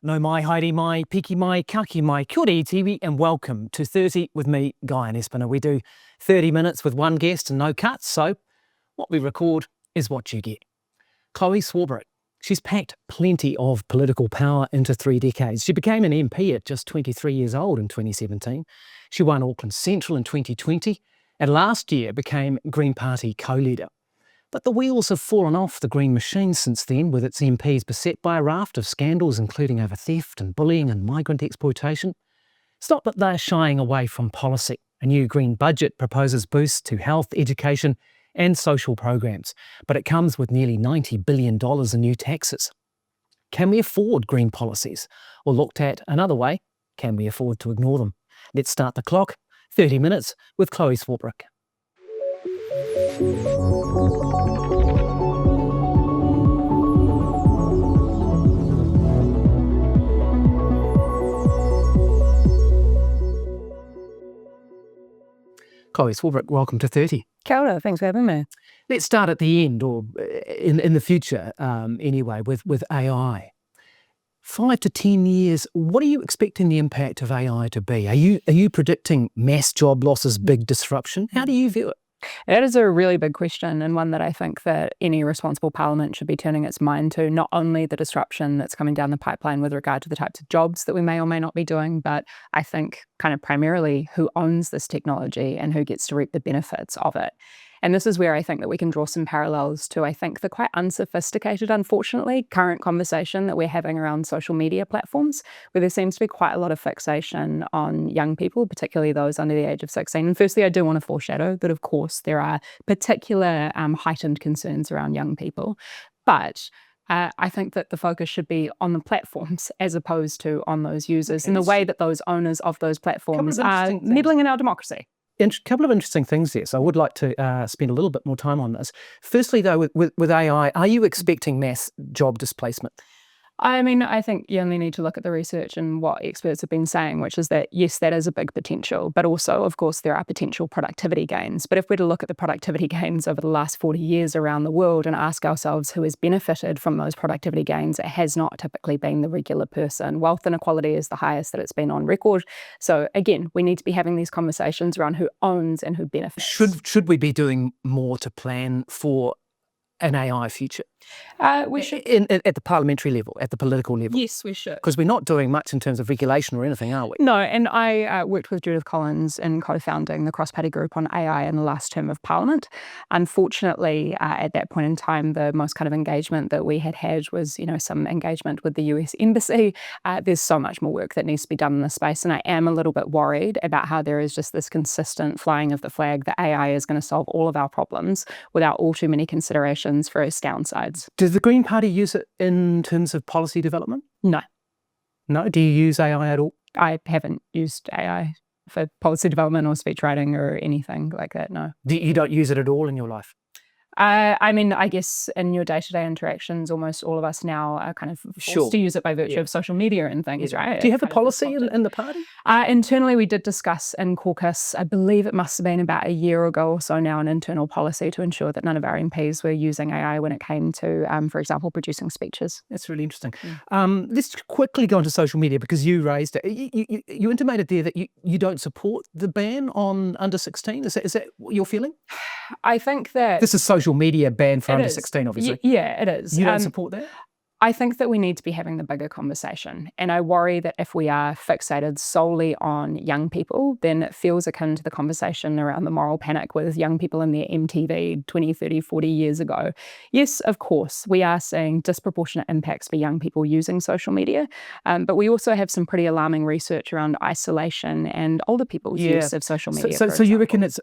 No mai haere mai, piki mai, kaki mai, kia ora iwi, and welcome to 30 with me, Guyon Espiner. We do 30 minutes with one guest and no cuts, so what we record is what you get. Chlöe Swarbrick. She's packed plenty of political power into 3 decades. She became an MP at just 23 years old in 2017. She won Auckland Central in 2020 and last year became Green Party co-leader. But the wheels have fallen off the Green machine since then, with its MPs beset by a raft of scandals, including over theft and bullying and migrant exploitation. It's not that they're shying away from policy. A new Green budget proposes boosts to health, education and social programs, but it comes with nearly $90 billion in new taxes. Can we afford green policies? Or looked at another way, can we afford to ignore them? Let's start the clock. 30 minutes with Chlöe Swarbrick. Chlöe Swarbrick, welcome to 30. Kia ora, thanks for having me. Let's start at the end, or in the future anyway, with AI. 5 to 10 years, what are you expecting the impact of AI to be? Are you predicting mass job losses, big disruption? How do you view it? That is a really big question, and one that I think that any responsible parliament should be turning its mind to, not only the disruption that's coming down the pipeline with regard to the types of jobs that we may or may not be doing, but I think kind of primarily who owns this technology and who gets to reap the benefits of it. And this is where I think that we can draw some parallels to, I think, the quite unsophisticated, unfortunately, current conversation that we're having around social media platforms, where there seems to be quite a lot of fixation on young people, particularly those under the age of 16. And firstly, I do want to foreshadow that, of course, there are particular heightened concerns around young people. But I think that the focus should be on the platforms as opposed to on those users, and the way that those owners of those platforms are meddling in our democracy. A couple of interesting things there, so I would like to spend a little bit more time on this. Firstly, though, with AI, are you expecting mass job displacement? I mean, I think you only need to look at the research and what experts have been saying, which is that, yes, that is a big potential, but also, of course, there are potential productivity gains. But if we're to look at the productivity gains over the last 40 years around the world and ask ourselves who has benefited from those productivity gains, it has not typically been the regular person. Wealth inequality is the highest that it's been on record. So again, we need to be having these conversations around who owns and who benefits. Should we be doing more to plan for an AI future? We should. At the parliamentary level, at the political level? Yes, we should. Because we're not doing much in terms of regulation or anything, are we? No, and I worked with Judith Collins in co-founding the cross-party group on AI in the last term of Parliament. Unfortunately, at that point in time, the most kind of engagement that we had was, some engagement with the US Embassy. There's so much more work that needs to be done in this space, and I am a little bit worried about how there is just this consistent flying of the flag that AI is going to solve all of our problems without all too many considerations for its downsides. Does the Green Party use it in terms of policy development? No. No? Do you use AI at all? I haven't used AI for policy development or speech writing or anything like that, no. You don't use it at all in your life? I mean, I guess in your day-to-day interactions, almost all of us now are kind of forced to use it by virtue of social media and things, right? Do you have a policy in the party? Internally, we did discuss in caucus, I believe it must have been about a year ago or so now, an internal policy to ensure that none of our MPs were using AI when it came to, for example, producing speeches. That's really interesting. Let's quickly go into social media, because you raised it. You intimated there that you don't support the ban on under 16. Is that what you're feeling? I think that this is social media ban for under 16, obviously. Yeah, it is. You don't support that? I think that we need to be having the bigger conversation. And I worry that if we are fixated solely on young people, then it feels akin to the conversation around the moral panic with young people in their MTV 20, 30, 40 years ago. Yes, of course, we are seeing disproportionate impacts for young people using social media. But we also have some pretty alarming research around isolation and older people's use of social media. So you reckon it's...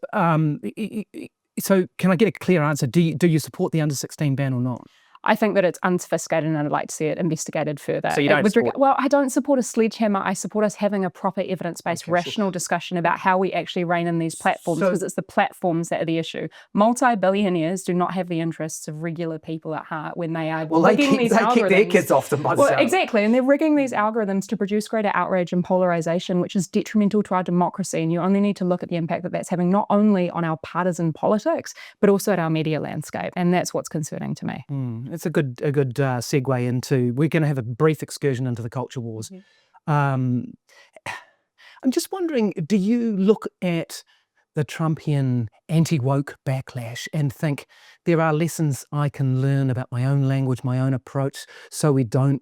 So can I get a clear answer? Do you support the under 16 ban or not? I think that it's unsophisticated and I'd like to see it investigated further. So you don't support... Well, I don't support a sledgehammer. I support us having a proper evidence-based rational discussion about how we actually rein in these platforms, because it's the platforms that are the issue. Multi-billionaires do not have the interests of regular people at heart when they are rigging these algorithms. They kick their kids off them by the sound. Exactly, and they're rigging these algorithms to produce greater outrage and polarisation, which is detrimental to our democracy. And you only need to look at the impact that that's having not only on our partisan politics, but also at our media landscape. And that's what's concerning to me. It's a good segue into, we're going to have a brief excursion into the culture wars. I'm just wondering, do you look at the Trumpian anti-woke backlash and think there are lessons I can learn about my own language, my own approach, so we don't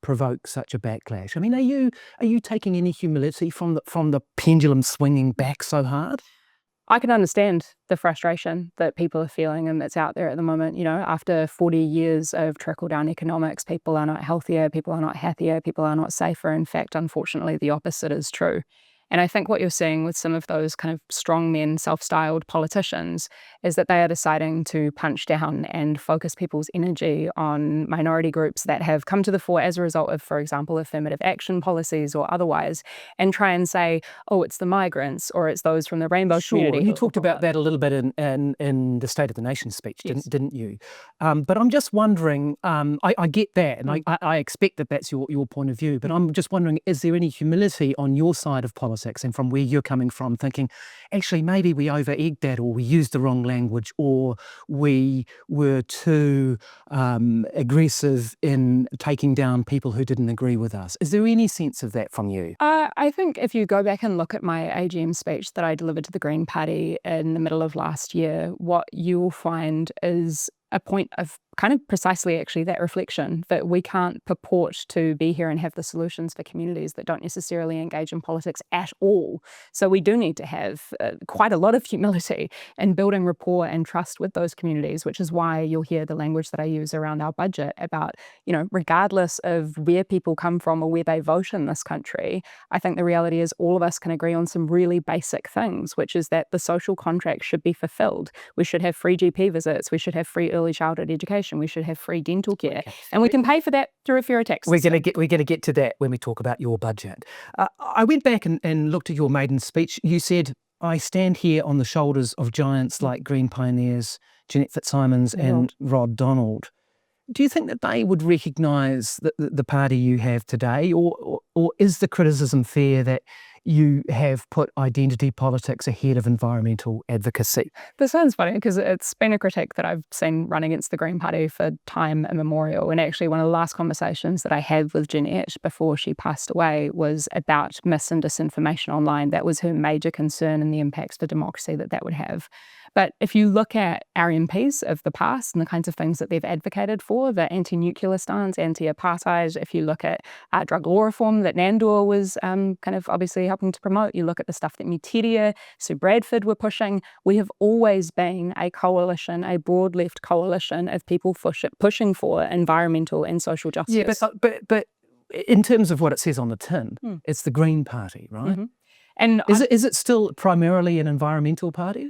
provoke such a backlash? I mean, are you taking any humility from the pendulum swinging back so hard? I can understand the frustration that people are feeling and that's out there at the moment. You know, after 40 years of trickle-down economics, people are not healthier, people are not happier, people are not safer. In fact, unfortunately, the opposite is true. And I think what you're seeing with some of those kind of strongmen, self-styled politicians is that they are deciding to punch down and focus people's energy on minority groups that have come to the fore as a result of, for example, affirmative action policies or otherwise, and try and say, oh, it's the migrants or it's those from the rainbow community. You talked about that a little bit in the State of the Nation speech, didn't you? But I'm just wondering, I get that, and I expect that that's your point of view, but I'm just wondering, is there any humility on your side of politics and from where you're coming from, thinking, actually, maybe we over-egged that, or we used the wrong language, or we were too aggressive in taking down people who didn't agree with us? Is there any sense of that from you? I think if you go back and look at my AGM speech that I delivered to the Green Party in the middle of last year, what you will find is a point of kind of precisely actually that reflection, that we can't purport to be here and have the solutions for communities that don't necessarily engage in politics at all. So we do need to have quite a lot of humility in building rapport and trust with those communities, which is why you'll hear the language that I use around our budget about, you know, regardless of where people come from or where they vote in this country, I think the reality is all of us can agree on some really basic things, which is that the social contract should be fulfilled. We should have free GP visits. We should have free early childhood education. We should have free dental care, and we can pay for that through a fairer tax system. We're going to get to that when we talk about your budget. I went back and looked at your maiden speech. You said, I stand here on the shoulders of giants like Green Pioneers, Jeanette Fitzsimons and Rod Donald. Do you think that they would recognise the party you have today, or is the criticism fair that you have put identity politics ahead of environmental advocacy? This sounds funny because it's been a critique that I've seen run against the Green Party for time immemorial. And actually one of the last conversations that I had with Jeanette before she passed away was about mis and disinformation online. That was her major concern and the impacts for democracy that would have. But if you look at our MPs of the past and the kinds of things that they've advocated for, the anti-nuclear stance, anti-apartheid, if you look at drug law reform that Nandor was kind of obviously helping to promote, you look at the stuff that Mutiria, Sue Bradford were pushing, we have always been a coalition, a broad left coalition of people pushing for environmental and social justice. Yeah, but in terms of what it says on the tin, it's the Green Party, right? Mm-hmm. And is it still primarily an environmental party?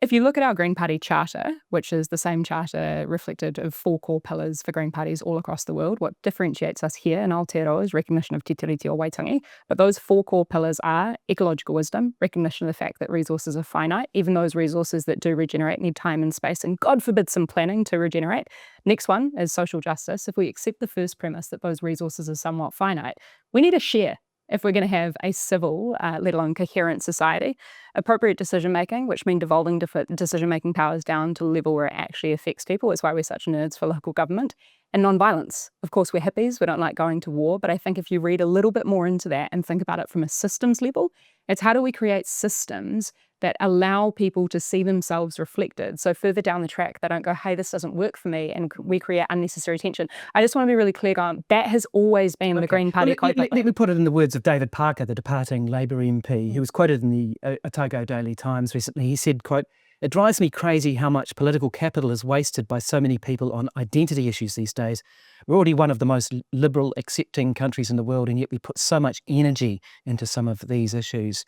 If you look at our Green Party charter, which is the same charter reflected of 4 core pillars for Green parties all across the world, what differentiates us here in Aotearoa is recognition of te tiriti o Waitangi. But those 4 core pillars are ecological wisdom, recognition of the fact that resources are finite, even those resources that do regenerate need time and space, and God forbid some planning to regenerate. Next one is social justice. If we accept the first premise that those resources are somewhat finite, we need a share if we're going to have a civil, let alone coherent society. Appropriate decision-making, which means devolving decision-making powers down to a level where it actually affects people. It's why we're such nerds for local government. And non-violence. Of course, we're hippies. We don't like going to war. But I think if you read a little bit more into that and think about it from a systems level, it's how do we create systems that allow people to see themselves reflected. So further down the track, they don't go, hey, this doesn't work for me, and we create unnecessary tension. I just want to be really clear, Guyon, that has always been the Green Party. Let me put it in the words of David Parker, the departing Labour MP, who was quoted in the Otago Daily Times recently. He said, quote, "It drives me crazy how much political capital is wasted by so many people on identity issues these days. We're already one of the most liberal, accepting countries in the world, and yet we put so much energy into some of these issues."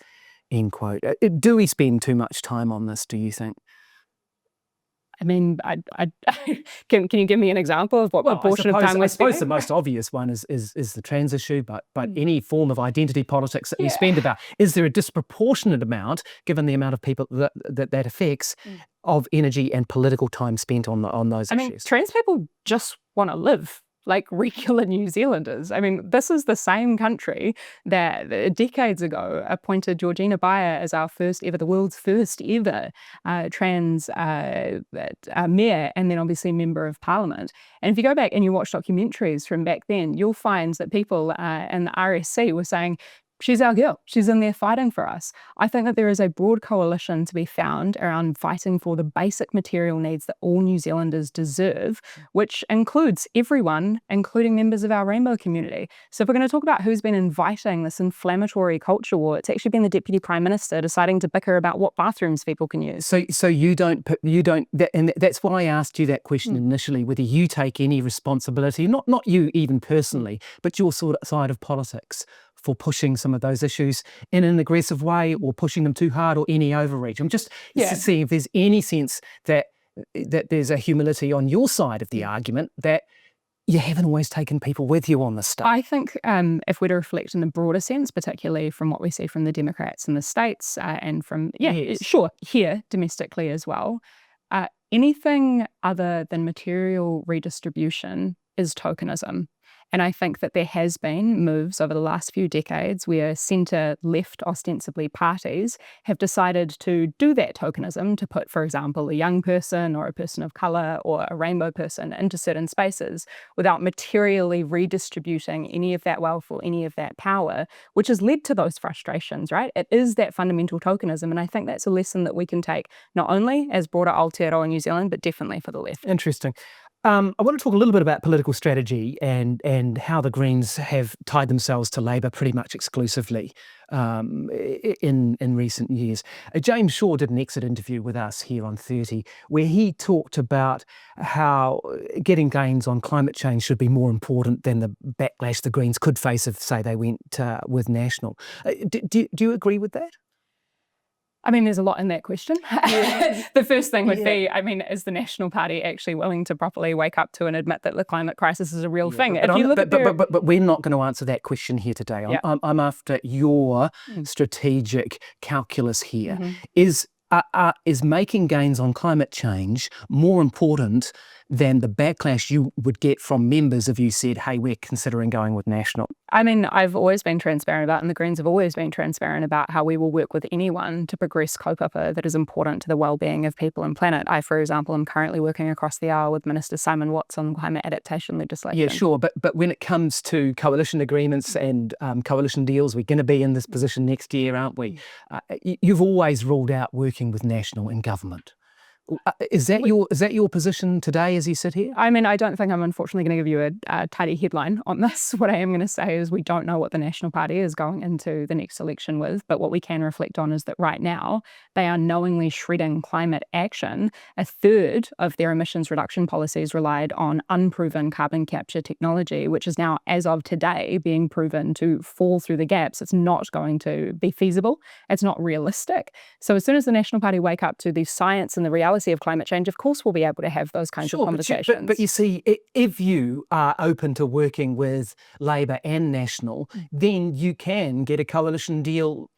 End quote. Do we spend too much time on this, do you think? I mean, can you give me an example of what proportion of time we're spending? I suppose the most obvious one is the trans issue, but any form of identity politics that we spend about, is there a disproportionate amount, given the amount of people that affects, of energy and political time spent on those issues? I mean, trans people just want to live. like regular New Zealanders. I mean, this is the same country that decades ago appointed Georgina Bayer as the world's first ever trans mayor, and then obviously member of parliament. And if you go back and you watch documentaries from back then, you'll find that people in the RSC were saying, she's our girl. She's in there fighting for us. I think that there is a broad coalition to be found around fighting for the basic material needs that all New Zealanders deserve, which includes everyone, including members of our rainbow community. So if we're going to talk about who's been inviting this inflammatory culture war, it's actually been the Deputy Prime Minister deciding to bicker about what bathrooms people can use. So and that's why I asked you that question initially, whether you take any responsibility, not you even personally, but your side of politics, for pushing some of those issues in an aggressive way, or pushing them too hard, or any overreach. I'm just seeing if there's any sense that there's a humility on your side of the argument that you haven't always taken people with you on this stuff. I think if we're to reflect in the broader sense, particularly from what we see from the Democrats in the States and from, here domestically as well, anything other than material redistribution is tokenism. And I think that there has been moves over the last few decades where centre-left, ostensibly parties, have decided to do that tokenism, to put, for example, a young person or a person of colour or a rainbow person into certain spaces without materially redistributing any of that wealth or any of that power, which has led to those frustrations, right? It is that fundamental tokenism, and I think that's a lesson that we can take not only as broader Aotearoa New Zealand, but definitely for the left. Interesting. I want to talk a little bit about political strategy and how the Greens have tied themselves to Labour pretty much exclusively in recent years. James Shaw did an exit interview with us here on 30 where he talked about how getting gains on climate change should be more important than the backlash the Greens could face if, say, they went with National. Do you agree with that? I mean, there's a lot in that question. The first thing would be, I mean, is the National Party actually willing to properly wake up to and admit that the climate crisis is a real thing? But we're not going to answer that question here today. I'm after your strategic calculus here. Is making gains on climate change more important than the backlash you would get from members if you said, hey, we're considering going with National? I mean, I've always been transparent about, and the Greens have always been transparent about how we will work with anyone to progress kaupapa that is important to the well-being of people and planet. I, for example, am currently working across the aisle with Minister Simon Watts on climate adaptation legislation. Yeah, sure. But when it comes to coalition agreements and coalition deals, we're going to be in this position next year, aren't we? You've always ruled out working with National in government. Is that your position today as you sit here? I mean, I don't think I'm unfortunately going to give you a tidy headline on this. What I am going to say is we don't know what the National Party is going into the next election with, but what we can reflect on is that right now they are knowingly shredding climate action. A third of their emissions reduction policies relied on unproven carbon capture technology, which is now, as of today, being proven to fall through the gaps. It's not going to be feasible. It's not realistic. So as soon as the National Party wake up to the science and the reality of climate change, of course we'll be able to have those kinds of conversations. But you see, if you are open to working with Labour and National, then you can get a coalition deal.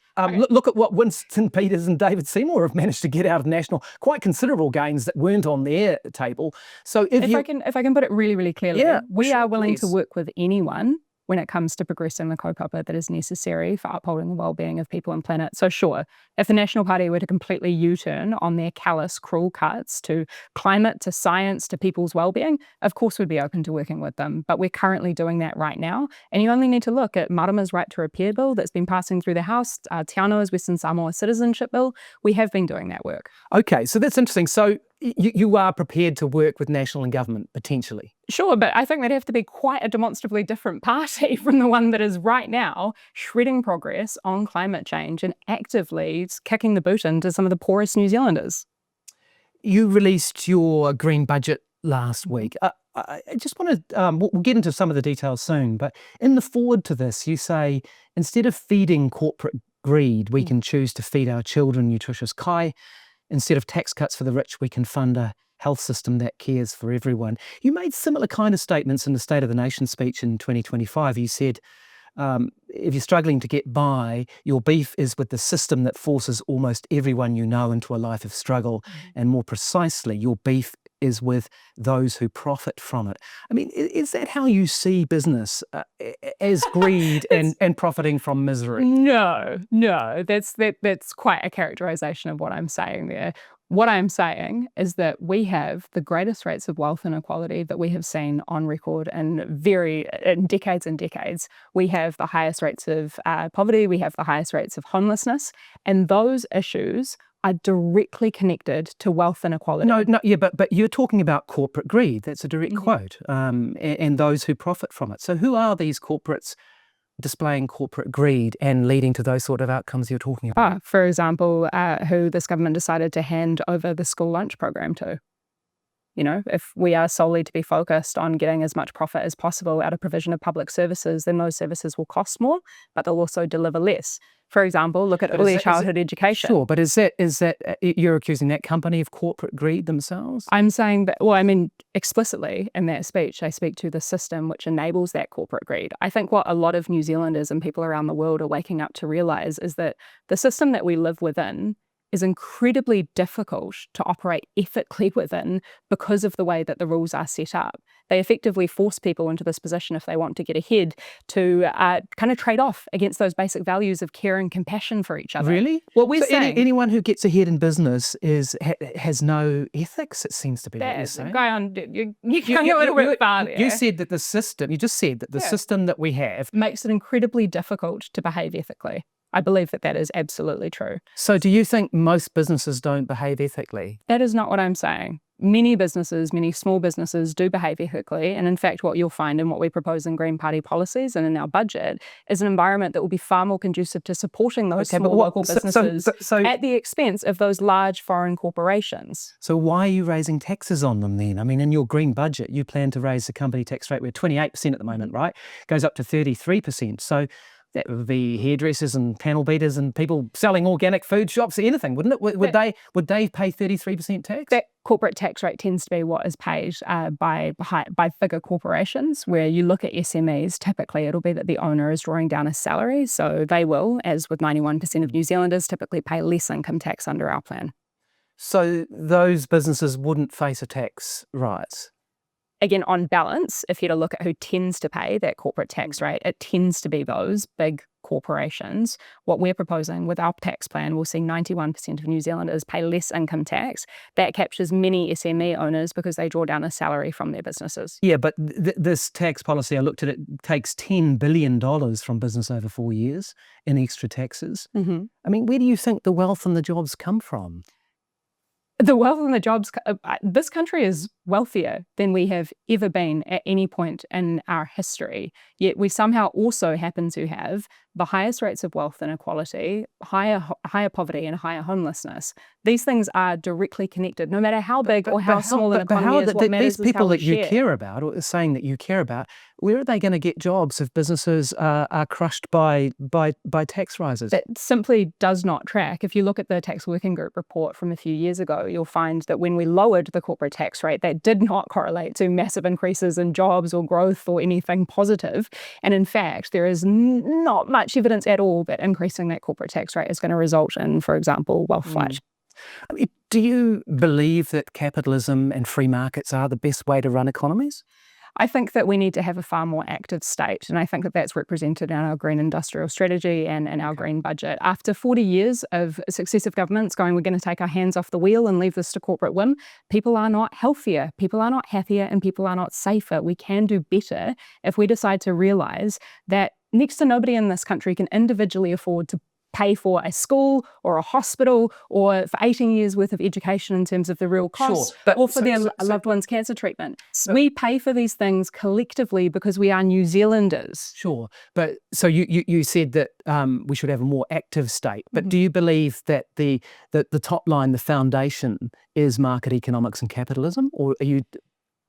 Look at what Winston Peters and David Seymour have managed to get out of National, quite considerable gains that weren't on their table. So if I can put it really, really clearly, we are willing to work with anyone when it comes to progressing the kaupapa that is necessary for upholding the well-being of people and planet. So sure, if the National Party were to completely U-turn on their callous, cruel cuts to climate, to science, to people's well-being, of course we'd be open to working with them. But we're currently doing that right now. And you only need to look at Marama's Right to Repair Bill that's been passing through the House, Te Anoa's Western Samoa Citizenship Bill. We have been doing that work. Okay, so that's interesting. So you are prepared to work with National and government, potentially? Sure, but I think they'd have to be quite a demonstrably different party from the one that is right now shredding progress on climate change and actively kicking the boot into some of the poorest New Zealanders. You released your green budget last week. I just want to, we'll get into some of the details soon, but in the forward to this, you say, instead of feeding corporate greed, we can choose to feed our children nutritious kai. Instead of tax cuts for the rich, we can fund a health system that cares for everyone. You made similar kind of statements in the State of the Nation speech in 2025. You said, if you're struggling to get by, your beef is with the system that forces almost everyone you know into a life of struggle. And more precisely, your beef is with those who profit from it. I mean, is that how you see business, as greed and profiting from misery? No, that's quite a characterization of what I'm saying there. What I'm saying is that we have the greatest rates of wealth inequality that we have seen on record in decades and decades. We have the highest rates of poverty, we have the highest rates of homelessness, and those issues are directly connected to wealth inequality. But you're talking about corporate greed. That's a direct quote, and those who profit from it. So who are these corporates displaying corporate greed and leading to those sort of outcomes you're talking about? For example, who this government decided to hand over the school lunch program to. You know, if we are solely to be focused on getting as much profit as possible out of provision of public services, then those services will cost more, but they'll also deliver less. For example, look at early childhood education. Sure, but is that you're accusing that company of corporate greed themselves? I'm saying that, well, I mean, explicitly in that speech, I speak to the system which enables that corporate greed. I think what a lot of New Zealanders and people around the world are waking up to realise is that the system that we live within is incredibly difficult to operate ethically within because of the way that the rules are set up. They effectively force people into this position if they want to get ahead to kind of trade off against those basic values of care and compassion for each other. Really? What we're saying, anyone who gets ahead in business has no ethics, it seems to be what you're saying. Guyon, you can go a little bit far there. You said that the system, you just said that the system that we have makes it incredibly difficult to behave ethically. I believe that that is absolutely true. So do you think most businesses don't behave ethically? That is not what I'm saying. Many businesses, many small businesses do behave ethically. And in fact, what you'll find in what we propose in Green Party policies and in our budget is an environment that will be far more conducive to supporting those small local businesses at the expense of those large foreign corporations. So why are you raising taxes on them then? I mean, in your green budget, you plan to raise the company tax rate. We're 28% at the moment, right? Goes up to 33%. So that would be hairdressers and panel beaters and people selling organic food shops, anything, wouldn't it? Would they pay 33% tax? That corporate tax rate tends to be what is paid by bigger corporations. Where you look at SMEs, typically it'll be that the owner is drawing down a salary, so they will, as with 91% of New Zealanders, typically pay less income tax under our plan. So those businesses wouldn't face a tax rise? Again, on balance, if you're to look at who tends to pay that corporate tax rate, it tends to be those big corporations. What we're proposing with our tax plan, we'll see 91% of New Zealanders pay less income tax. That captures many SME owners because they draw down a salary from their businesses. Yeah, but this tax policy, I looked at it, takes $10 billion from business over 4 years in extra taxes. Mm-hmm. I mean, where do you think the wealth and the jobs come from? The wealth and the jobs, this country is wealthier than we have ever been at any point in our history. Yet we somehow also happen to have the highest rates of wealth inequality, higher poverty and higher homelessness. These things are directly connected, no matter how big or how small an economy is. What matters is how we share. These people that you care about, or saying that you care about, where are they going to get jobs if businesses are crushed by tax rises? It simply does not track. If you look at the Tax Working Group report from a few years ago, you'll find that when we lowered the corporate tax rate, that did not correlate to massive increases in jobs or growth or anything positive. And in fact, there is not much evidence at all that increasing that corporate tax rate is going to result in, for example, wealth flight. I mean, do you believe that capitalism and free markets are the best way to run economies? I think that we need to have a far more active state, and I think that that's represented in our green industrial strategy and in our green budget. After 40 years of successive governments going, we're going to take our hands off the wheel and leave this to corporate whim, people are not healthier, people are not happier, and people are not safer. We can do better if we decide to realise that next to nobody in this country can individually afford to pay for a school or a hospital or for 18 years worth of education in terms of the real cost, or for their loved one's cancer treatment. We pay for these things collectively because we are New Zealanders. Sure, but so you said that we should have a more active state, but do you believe that the top line, the foundation, is market economics and capitalism, or are you...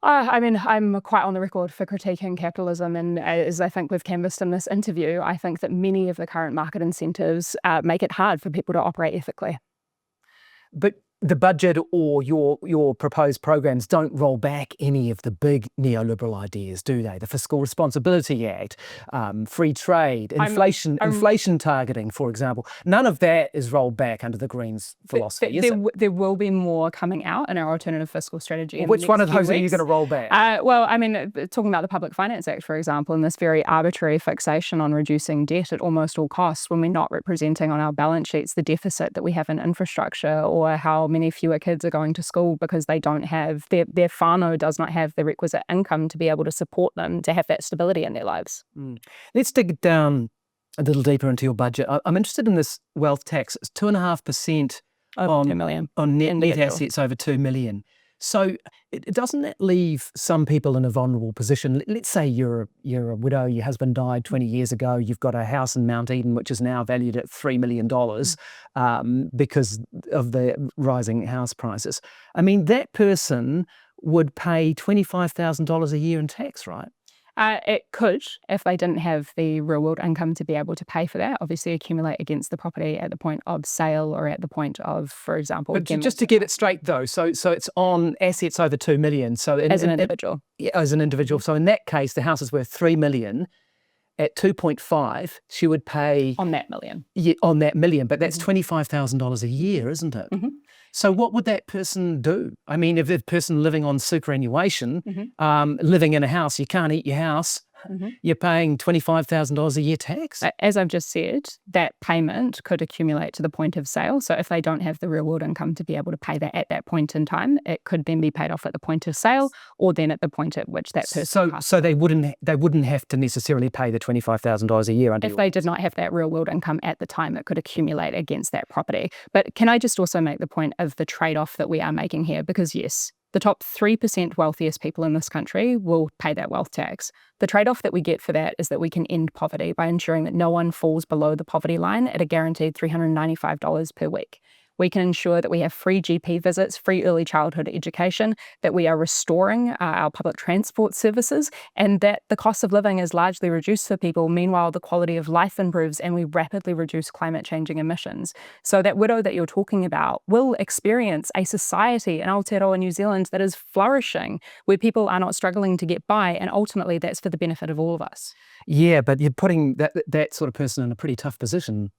I mean, I'm quite on the record for critiquing capitalism, and as I think we've canvassed in this interview, I think that many of the current market incentives make it hard for people to operate ethically. But the budget or your proposed programs don't roll back any of the big neoliberal ideas, do they? The Fiscal Responsibility Act, free trade, inflation targeting, for example. None of that is rolled back under the Greens philosophy, is it? There will be more coming out in our alternative fiscal strategy. Well, which one of those are you going to roll back? Well, I mean, talking about the Public Finance Act, for example, and this very arbitrary fixation on reducing debt at almost all costs when we're not representing on our balance sheets the deficit that we have in infrastructure, or how many fewer kids are going to school because they don't have, their whānau does not have the requisite income to be able to support them to have that stability in their lives. Let's dig down a little deeper into your budget. I'm interested in this wealth tax. It's 2.5% on 2 million on net assets over 2 million. So doesn't that leave some people in a vulnerable position? Let's say you're a widow, your husband died 20 years ago, you've got a house in Mount Eden which is now valued at $3 million because of the rising house prices. I mean, that person would pay $25,000 a year in tax, right? It could, if they didn't have the real world income to be able to pay for that, obviously accumulate against the property at the point of sale or at the point of, for example. But just to get it straight though, so it's on assets over 2 million. So as an individual. As an individual. So in that case, the house is worth 3 million. At 2.5, she would pay on that million. Yeah, on that million, but that's $25,000 a year, isn't it? So what would that person do? I mean, if the person living on superannuation, living in a house, you can't eat your house, you're paying $25,000 a year tax? As I've just said, that payment could accumulate to the point of sale. So if they don't have the real world income to be able to pay that at that point in time, it could then be paid off at the point of sale, or then at the point at which that person passes. So they wouldn't have to necessarily pay the $25,000 a year under if they did not have that real world income at the time, it could accumulate against that property. But can I just also make the point of the trade-off that we are making here? Because yes, the top 3% wealthiest people in this country will pay that wealth tax. The trade-off that we get for that is that we can end poverty by ensuring that no one falls below the poverty line at a guaranteed $395 per week. We can ensure that we have free GP visits, free early childhood education, that we are restoring our public transport services, and that the cost of living is largely reduced for people. Meanwhile, the quality of life improves and we rapidly reduce climate changing emissions. So that widow that you're talking about will experience a society in Aotearoa, New Zealand that is flourishing, where people are not struggling to get by, and ultimately that's for the benefit of all of us. Yeah, but you're putting that sort of person in a pretty tough position.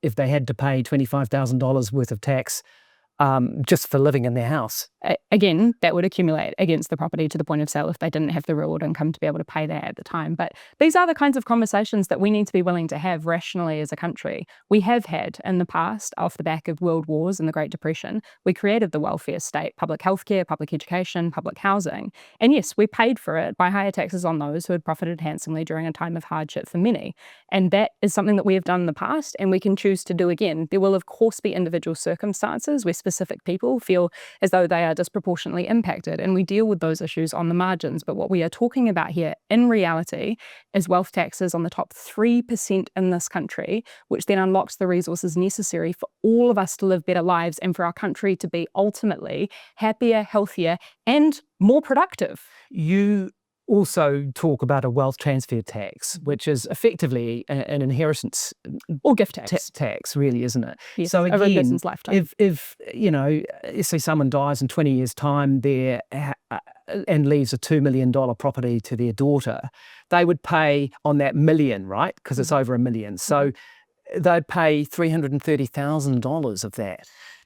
If they had to pay $25,000 worth of tax just for living in their house. Again, that would accumulate against the property to the point of sale if they didn't have the real world income to be able to pay that at the time. But these are the kinds of conversations that we need to be willing to have rationally as a country. We have had in the past, off the back of world wars and the Great Depression, we created the welfare state, public healthcare, public education, public housing. And yes, we paid for it by higher taxes on those who had profited handsomely during a time of hardship for many. And that is something that we have done in the past and we can choose to do again. There will of course be individual circumstances where specific people feel as though they are disproportionately impacted, and we deal with those issues on the margins. But what we are talking about here in reality is wealth taxes on the top 3% in this country, which then unlocks the resources necessary for all of us to live better lives and for our country to be ultimately happier, healthier and more productive. You also talk about a wealth transfer tax, which is effectively an inheritance or gift tax. Tax, really, isn't it? Yes, so over a person's lifetime. If you know, say someone dies in 20 years' time, there and leaves a $2 million property to their daughter, they would pay on that million, right? Because it's over $1 million. So they'd pay $330,000 of that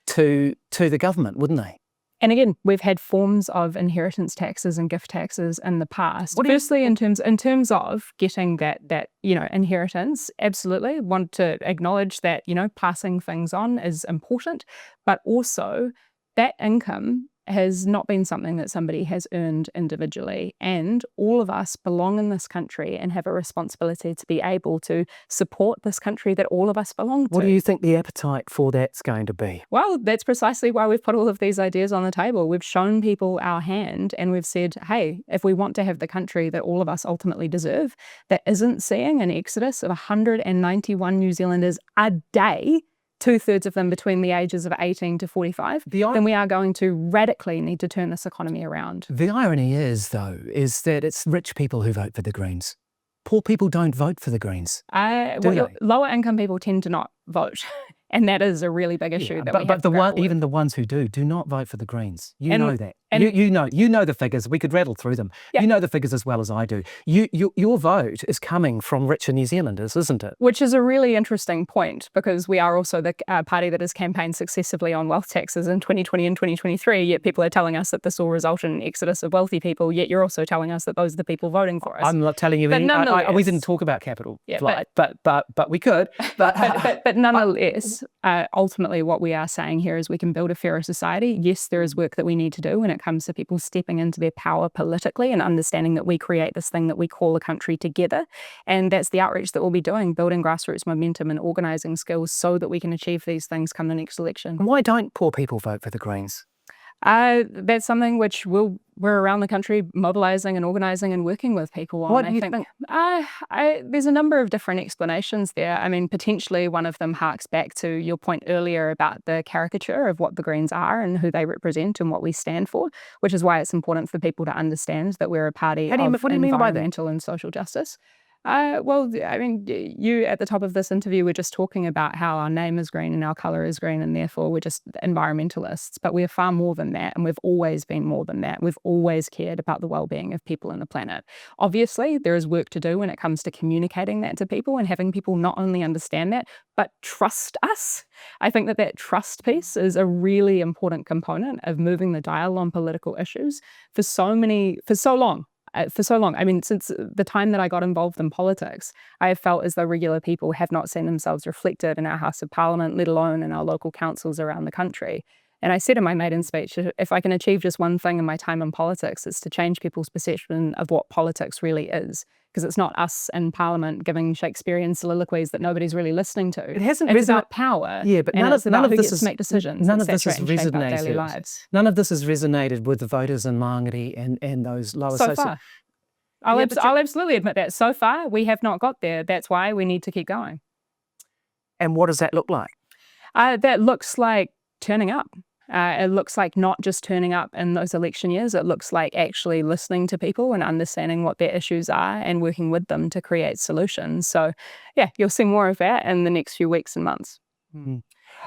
to the government, wouldn't they? And again, we've had forms of inheritance taxes and gift taxes in the past. Firstly, in terms of getting that inheritance, absolutely want to acknowledge that passing things on is important, but also that income has not been something that somebody has earned individually. And all of us belong in this country and have a responsibility to be able to support this country that all of us belong to. What do you think the appetite for that's going to be? Well, that's precisely why we've put all of these ideas on the table. We've shown people our hand and we've said, hey, if we want to have the country that all of us ultimately deserve, that isn't seeing an exodus of 191 New Zealanders a day, 2/3 of them between the ages of 18 to 45, then we are going to radically need to turn this economy around. The irony is, though, is that it's rich people who vote for the Greens. Poor people don't vote for the Greens. Lower income people tend to not vote. And that is a really big issue that we have but to grapple with. even the ones who do not vote for the Greens. You know that. and- You know the figures. We could rattle through them. Yeah. You know the figures as well as I do. Your vote is coming from richer New Zealanders, isn't it? Which is a really interesting point, because we are also the party that has campaigned successively on wealth taxes in 2020 and 2023, yet people are telling us that this will result in an exodus of wealthy people, yet you're also telling us that those are the people voting for us. I'm not telling you But anything. We didn't talk about capital flight, but we could. But nonetheless, ultimately what we are saying here is we can build a fairer society. Yes, there is work that we need to do when it comes to people stepping into their power politically and understanding that we create this thing that we call a country together. And that's the outreach that we'll be doing, building grassroots momentum and organising skills so that we can achieve these things come the next election. Why don't poor people vote for the Greens? That's something which we're around the country mobilising and organising and working with people on. What do you think? There's a number of different explanations there. I mean, potentially one of them harks back to your point earlier about the caricature of what the Greens are and who they represent and what we stand for, which is why it's important for people to understand that we're a party of environmental and social justice. Well, I mean, you at the top of this interview were just talking about how our name is green and our colour is green, and therefore we're just environmentalists. But we're far more than that, and we've always been more than that. We've always cared about the well-being of people and the planet. Obviously, there is work to do when it comes to communicating that to people and having people not only understand that, but trust us. I think that trust piece is a really important component of moving the dial on political issues for so long. I mean, since the time that I got involved in politics, I have felt as though regular people have not seen themselves reflected in our House of Parliament, let alone in our local councils around the country. And I said in my maiden speech, if I can achieve just one thing in my time in politics, it's to change people's perception of what politics really is. Because it's not us in Parliament giving Shakespearean soliloquies that nobody's really listening to. It's about power. Yeah, but none of this make decisions. None of this has resonated. Daily lives. None of this has resonated with the voters in Mangere and those lower. So far, I'll absolutely admit that. So far, we have not got there. That's why we need to keep going. And what does that look like? That looks like turning up. It looks like not just turning up in those election years. It looks like actually listening to people and understanding what their issues are and working with them to create solutions. So, yeah, you'll see more of that in the next few weeks and months.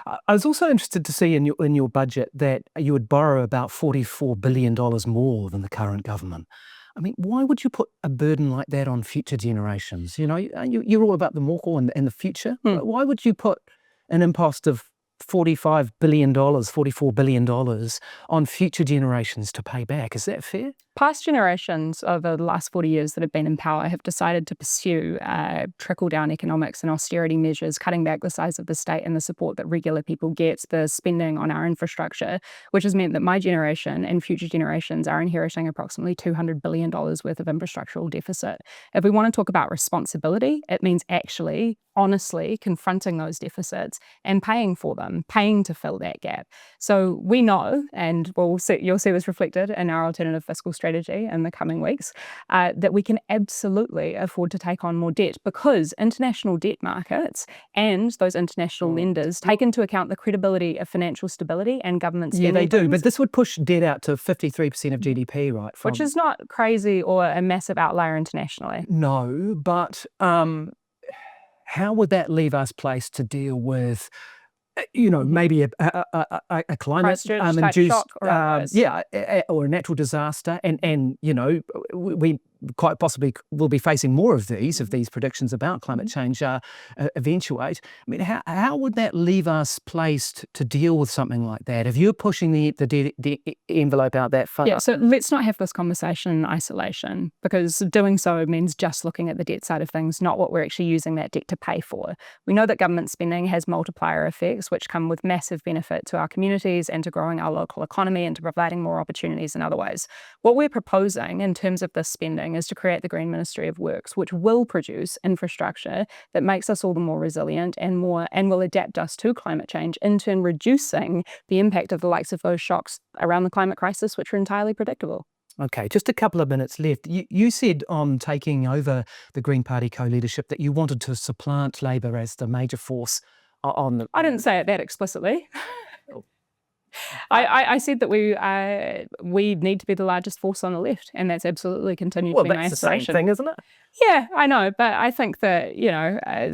I was also interested to see in your budget that you would borrow about $44 billion more than the current government. I mean, why would you put a burden like that on future generations? You know, you're all about the moko and the future. Why would you put an impost of $44 billion on future generations to pay back? Is that fair? Past generations over the last 40 years that have been in power have decided to pursue trickle-down economics and austerity measures, cutting back the size of the state and the support that regular people get, the spending on our infrastructure, which has meant that my generation and future generations are inheriting approximately $200 billion worth of infrastructural deficit. If we want to talk about responsibility, it means actually honestly confronting those deficits and paying for them, paying to fill that gap. So we know, and you'll see this reflected in our alternative fiscal strategy in the coming weeks, that we can absolutely afford to take on more debt, because international debt markets and those international lenders take into account the credibility of financial stability and government spending. Yeah, they do, but this would push debt out to 53% of GDP, right? Which is not crazy or a massive outlier internationally. No, but how would that leave us placed to deal with, maybe a climate-induced shock or a natural disaster, and we quite possibly will be facing more of these if these predictions about climate change eventuate. I mean, how would that leave us placed to deal with something like that if you're pushing the envelope out that far? Yeah, so let's not have this conversation in isolation, because doing so means just looking at the debt side of things, not what we're actually using that debt to pay for. We know that government spending has multiplier effects, which come with massive benefit to our communities and to growing our local economy and to providing more opportunities in other ways. What we're proposing in terms of this spending is to create the Green Ministry of Works, which will produce infrastructure that makes us all the more resilient and will adapt us to climate change, in turn reducing the impact of the likes of those shocks around the climate crisis, which are entirely predictable. Okay, just a couple of minutes left. You said on taking over the Green Party co-leadership that you wanted to supplant Labour as the major force on the... I didn't say it that explicitly. I said that we need to be the largest force on the left, and that's absolutely continued to be my that's the same aspiration. thing, isn't it? Yeah, I know, but I think that,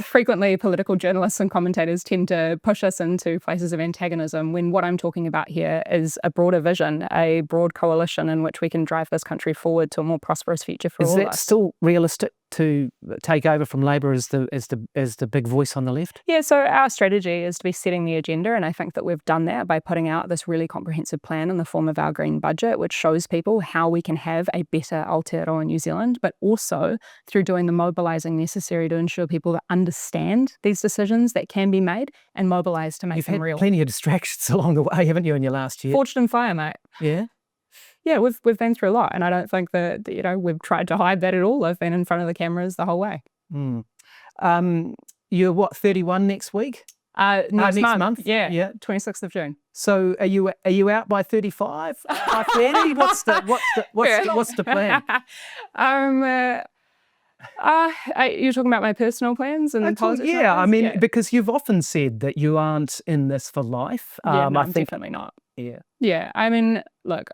frequently political journalists and commentators tend to push us into places of antagonism when what I'm talking about here is a broader vision, a broad coalition in which we can drive this country forward to a more prosperous future for all of us. Is that still realistic to take over from Labor as the big voice on the left? Yeah, so our strategy is to be setting the agenda, and I think that we've done that by putting out this really comprehensive plan in the form of our green budget, which shows people how we can have a better Aotearoa New Zealand, but also through doing the mobilising necessary to ensure people that understand these decisions that can be made and mobilise to make them real. You've had plenty of distractions along the way, haven't you, in your last year? Forged in fire, mate. Yeah? Yeah, we've been through a lot, and I don't think that we've tried to hide that at all. I've been in front of the cameras the whole way. You're what, 31 next week? Next month. Yeah. 26th of June. So are you out by 35? By 30? What's the plan? You're talking about my personal plans and politics? Yeah, I mean, because you've often said that you aren't in this for life. I'm definitely not. Yeah. Yeah, I mean, look,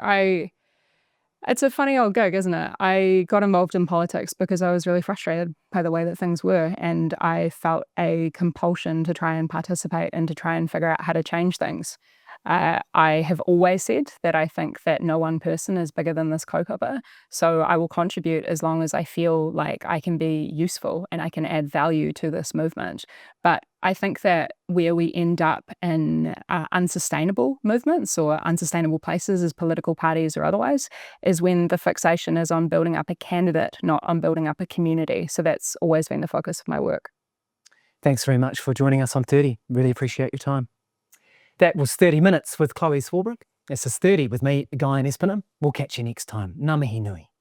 it's a funny old gig, isn't it? I got involved in politics because I was really frustrated by the way that things were, and I felt a compulsion to try and participate and to try and figure out how to change things. I have always said that I think that no one person is bigger than this kaupapa, so I will contribute as long as I feel like I can be useful and I can add value to this movement. But I think that where we end up in unsustainable movements or unsustainable places as political parties or otherwise is when the fixation is on building up a candidate, not on building up a community. So that's always been the focus of my work. Thanks very much for joining us on 30. Really appreciate your time. That was 30 Minutes with Chlöe Swarbrick. This is 30 with me, Guyon Espiner. We'll catch you next time. Ngā mihi nui.